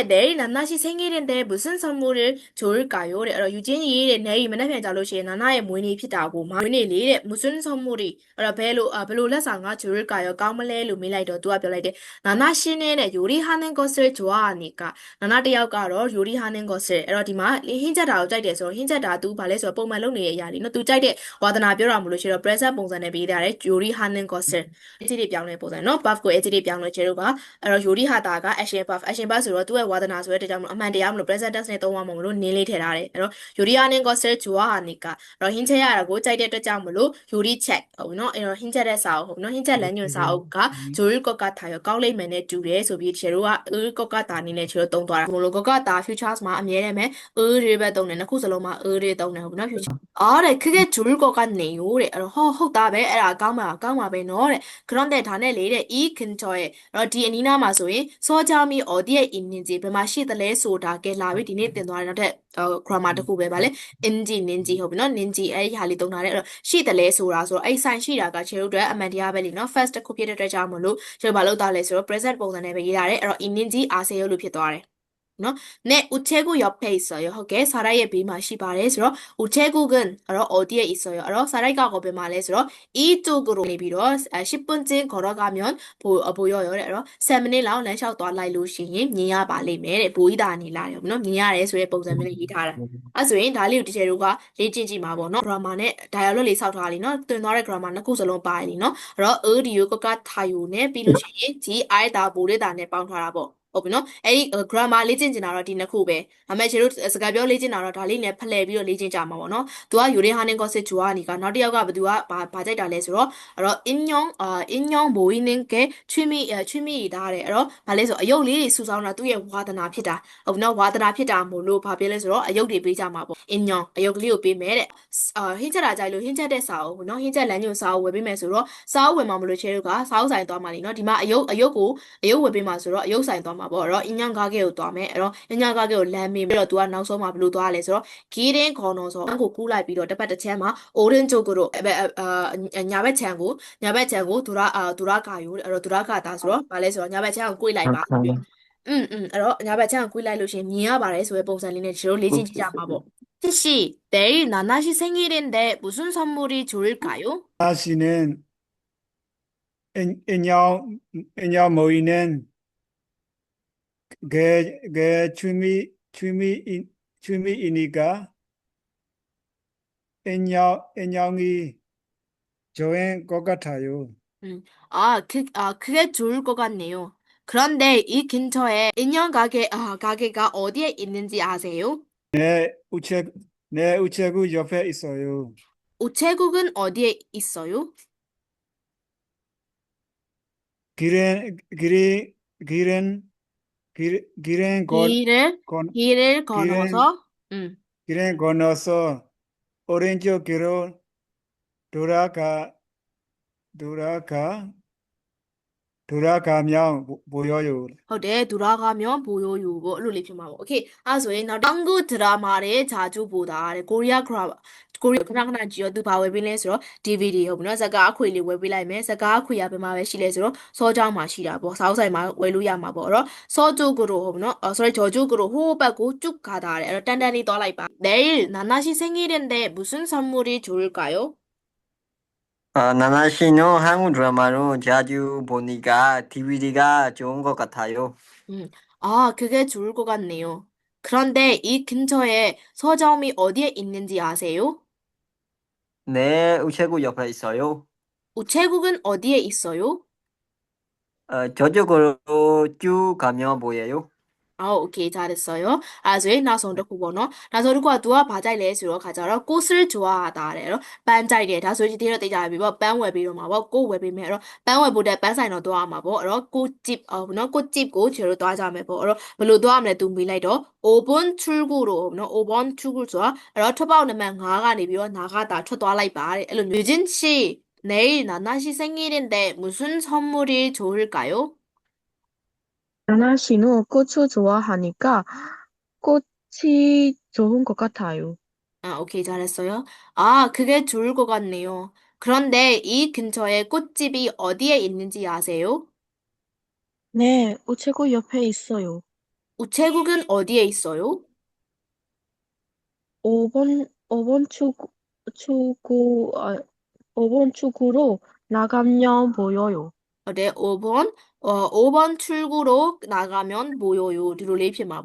내일 나나씨 생일인데 무슨 선물을 좋을까요? 유진이 내일 맨날 그냥 잘로시 나나의 모인이 피다고 모인이 무슨 선물이 벨로 레상가 좋을까요? 까물레 루밀라이도 두아별라이데 나나씨는 요리하는 것을 좋아하니까 나나 대학가로 요리하는 것을 디마 흰자다고 짜이대서 흰자다도 발레서 뽕만 lon의 야리 너 두짜이대 와다나 벼라물로 싫어 프레사 봉산에 비다래 요리하는 것을 에지리 병내 보자 너 밥고 에지리 병내 제로가 요리하다가 action buff ဆိုတော့သူ့ရဲ့ဝါသနာဆိုတဲ့ကြောင့်အမှန်တရားမလို့ present tense နဲ့သုံးရမှာမလို့နင်းလေးထည့်ထားတယ်အဲ့တော့ 요리하는 것을 좋아하니까 အဲ့တော့ hint ချက်ရတာကိုကြိုက်တဲ့အတွက်ကြောင့်မလို့ 요리 check ဟုတ်ပြီနော်အဲ့တော့ hint ချက်တဲ့စာအုပ်ဟုတ်ပြီနော် hint ချက်လမ်းညွှန်စာအုပ်က 좋을 것 같아요 ကောင်းလိမ့်မယ်နဲ့တူတယ်ဆိုပြီးချေတို့က 좋을 것 같다 အနေနဲ့ချေတို့သုံးသွားတာမလို့ 것 같다 futures မှာအမြဲတမ်းပဲ တွေပဲသုံးတယ်နှစ်ခုစလုံးမှာတွေသုံးတယ်ဟုတ်ပြီနော် future အော်တဲ့크게 좋을 것 같네요တဲ့အဲ့တော့ဟုတ်တာပဲအဲ့ဒါကောင်းပါပဲနော်တဲ့그런데ဒါနဲ့လေတဲ့이 근처에 အဲ့တော့ဒီအနီးနားမှာဆိုရင်စောချာမီ 어디에 있는지 ဘယ်မှာရှိသလဲဆိုတာကဲလာပြီဒီနေ့သင်သွားတဲ့နောက်ထပ်grammar တစ်ခုပဲဗာလေ inji ninji ဟုတ်ပြီနော် ninji အဲ့ဒီဟာလေးသုံးထားတယ်အဲ့တော့ရှိသလဲဆိုတာဆိုတော့အဲ့ sign ရှိတာကခြေတို့အတွက်အမှန်တရားပဲလीနော် first တစ်ခုဖြစ်တဲ့အတွက်ကြောင့်မလို့ခြေတို့ဘာလုပ်သားလဲဆိုတော့ present ပုံစံနဲ့ပဲရေးထားတယ်အဲ့တော့ inji 아세요လို့ဖြစ်သွားတယ်နော်네 우체국 옆에 있어요.ဟုတ်ကဲ့ 사라이의ဘေးမှာရှိပါတယ်ဆိုတော့ 우체국은 အဲ့တော့ 어디에 있어요. အဲ့တော့ 사라이가 ကိုဘယ်မှာလဲဆိုတော့ 이쪽으로 နေပြီးတော့ 10분쯤 걸어가면 보여요. တဲ့အဲ့တော့ 10 မိနစ်လောက်လမ်းလျှောက်သွားလိုက်လို့ရှိရင်မြင်ရပါလိမ့်မယ်တဲ့ဘိုးကြီးတာနေလာတယ်နော်မြင်ရတယ်ဆိုတဲ့ပုံစံမျိုးနဲ့ရေးထားတာအဲ့ဆိုရင်ဒါလေးကိုတကယ်တို့ကလေ့ကျင့်ကြည့်မှာပေါ့နော် grammar နဲ့ dialogue လေးစောက်ထားလိနော်တွင်သွားတဲ့ grammar နှစ်ခုစလုံးပါတယ်လीနော်အဲ့တော့ audio ကထာယူနဲ့ပြီးလို့ရှိရင် gi တာဘိုးလေးတာနဲ့ပေါင်းထားတာပေါ့ဟုတ်ပြီနော်အဲ့ဒီ grammar လေ့ကျင့်ချင်တာတော့ဒီနှစ်ခုပဲဒါပေမဲ့ကျတို့စကားပြောလေ့ကျင့်တာတော့ဒါလေးနဲ့ဖလှယ်ပြီးတော့လေ့ကျင့်ကြမှာပေါ့နော်သူက 요리하는 것을 좋아하니까 နောက်တစ်ယောက်ကဘယ်သူကဘာကြိုက်တာလဲဆိုတော့အဲ့တော့ 인형 모이는 게 취미이다တဲ့အဲ့တော့ဘာလဲဆိုအယုတ်လေးတွေစုဆောင်းတာသူ့ရဲ့ဝါသနာဖြစ်တာဟုတ်ပြီနော်ဝါသနာဖြစ်တာမို့လို့ဘာဖြစ်လဲဆိုတော့အယုတ်တွေပေးကြမှာပေါ့ in형 အယုတ်ကလေးကိုပေးမယ်တဲ့ဟင်းချက်တာကြိုက်လို့ဟင်းချက်တဲ့စာအုပ်နော်ဟင်းချက်လမ်းညွှန်စာအုပ်ဝယ်ပေးမယ်ဆိုတော့စာအုပ်ဝယ်မှာမလို့ချဲတို့ကစာအုပ်ဆိုင်သွားမှာလीနော်ဒီမှာအယုတ်ဝယ်ပေးမှာဆိုတော့အယုတ်ဆိုင်သွားမှာပေါ့အဲ့တော့ 인형 가게ကိုသွားမယ်အဲ့တော့ 인형 가게ကိုလမ်းမေးပြီးတော့ तू ကနောက်ဆုံးမှာဘယ်လိုသွားလဲဆိုတော့ 기린 건너서ကိုကူးလိုက်ပြီးတော့တစ်ပတ်တစ်ချမ်းမှာ 오른쪽으로ညာဘက်ခြမ်းကို돌아가요အဲ့တော့ 돌아가다ဆိုတော့ဘာလဲဆိုတော့ညာဘက်ခြမ်းကို꿰လိုက်ပါပြောအဲ့တော့ညာဘက်ခြမ်းကို꿰လိုက်လို့ရှိရင်မြင်ရပါတယ်ဆိုတဲ့ပုံစံလေးနဲ့ကျွန်တော်လေ့ကျင့်ကြည့်ကြမှာပေါ့티씨 내일 나나씨 생일인데 무슨 선물이 좋을까요? 나시는 인형 모이는 게 취미이니까 인형이 좋은 것 같아요. 그게 좋을 것 같네요. 그런데 이 근처에 인형 가게가 어디에 있는지 아세요? 내 우체국 옆에 있어요. 우체국은 어디에 있어요? 길은 길이 길은 길은 길을 건너서 길은 건너서 오른쪽으로 돌아가 돌아가면 보여요. ဟုတ်တယ် 돌아가면 보여요 ကိုအဲ့လိုလေးဖြစ်မှာပေါ့ okay အဲ့ဆိုရင်နောက်한국 드라마를 자주 보다 တဲ့ Korea drama ကိုရီးယားခဏခဏကြည့်ရောသူဘာဝယ်ပေးလဲဆိုတော့ DVD ဟုတ်ပြီနော်ဇာကားအခွေလေးဝယ်ပေးလိုက်မယ်ဇာကားအခွေရဘယ်မှာပဲရှိလဲဆိုတော့စောเจ้าမှာရှိတာပေါ့စာအုပ်ဆိုင်မှာဝယ်လို့ရမှာပေါ့အဲ့တော့စောကျိုးကရိုဟုတ်ပြီနော်sorryဂျော်ကျိုးကရိုဟိုးဘက်ကိုကျုပ်ခါတာတယ်အဲ့တော့တန်တန်လေးသွားလိုက်ပါ 내일 나나씨 생일인데 무슨 선물이 좋을까요? 나나 씨는 한국 드라마로 자주 보니까 DVD가 좋은 것 같아요. 그게 좋을 것 같네요. 그런데 이 근처에 서점이 어디에 있는지 아세요? 네, 우체국 옆에 있어요. 우체국은 어디에 있어요? 저쪽으로 쭉 가면 보여요. 오케이 잘했어요.ဆိုရင်နောက်ဆုံးတစ်ခုပေါ့နော်နောက်ဆုံးတစ်ခုက तू ကဘာကြိုက်လဲဆိုတော့ခါကြတော့꽃을 좋아하다တဲ့အဲ့တော့ပန်းကြိုက်တယ်ဒါဆိုရင်ဒီတော့သိကြပြီပေါ့ပန်းဝယ်ပြီးတော့မှာပေါ့ကိုဝယ်ပေးမယ်အဲ့တော့ပန်းဝယ်ဖို့တဲ့ပန်းဆိုင်တော့သွားရမှာပေါ့အဲ့တော့꽃집နော်꽃집ကိုကျတော့သွားကြမယ်ပေါ့အဲ့တော့ဘယ်လိုသွားရမလဲ तू မေးလိုက်တော့ 5번 출구로 နော် 5번 출구ဆိုတာအဲ့တော့ထွက်ပေါက်နံပါတ်5ကနေပြီးတော့နာဂတာထွက်သွားလိုက်ပါတဲ့အဲ့လိုမျိုး유진 씨 내일 나나 씨 생일인데 무슨 선물이 좋을까요? 나나 씨는 꽃을 좋아하니까 꽃이 좋은 것 같아요. 오케이, 잘했어요. 그게 좋을 것 같네요. 그런데 이 근처에 꽃집이 어디에 있는지 아세요? 네, 우체국 옆에 있어요. 우체국은 어디에 있어요? 5번 출구로 나가면 보여요. 네, 5번 출구로 나가면 보여요. ဒီလိုလေးဖြစ်မှာပေါ့